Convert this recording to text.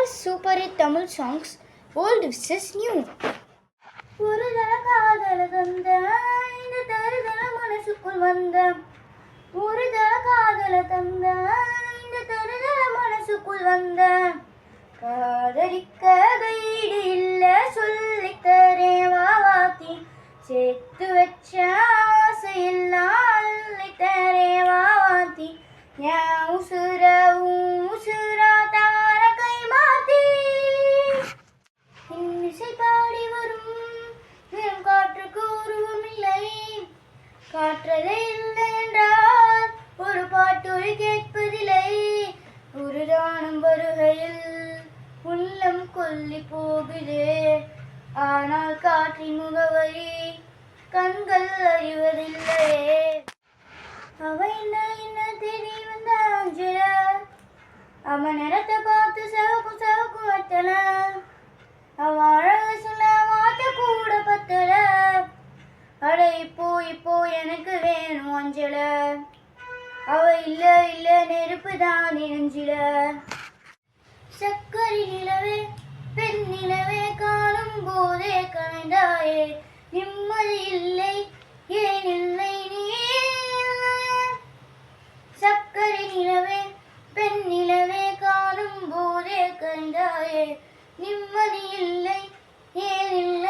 All super hit Tamil songs, old versus new. ஒரு தல காதல தந்த இந்த தருதல மனசுக்குள் வந்த ஒரு தல காதல தந்த இந்த தருதல மனசுக்குள் வந்த காதலிக்க கைடு இல்ல சொல்லித்தரேன் வாவாத்தி சேர்த்து வச்ச ஆசையெல்லாம் அள்ளித்தரேன் வாவாத்தி என் உசுரா தார கை மாத்தி இன்னிசை பாடி வரும் வெறும் காற்றுக்கு உருவம் இல்லை காற்றலை இல்லை என்றால் ஒரு பாட்டொழி கேட்பதில்லை ஒரு தானம் வருகையில் உள்ளம் கொல்லி போகுதே ஆனால் காற்றின் முகவரி கண்கள் அறிவதில்லையே அவ என்ன தேடி வந்த அஞ்சல அவன் நிறத்தை பார்த்து சவுக்கு வத்தல அவ அழகு சொல்ல மாட்ட கூட பத்தல அட இப்போ எனக்கு வேணும் அஞ்சல அவ இல்ல நெருப்பு தான் நெஞ்சில சக்கரை நிலவே பெண் நிலவே காணும் போதே கலைந்தாயே நிம்மதி இல்லை ஏன் இல்லை நீ சக்கரை நிலவே பெண் நிலவே காணும் போதே கலைந்தாயே நிம்மதி இல்லை ஏன் இல்லை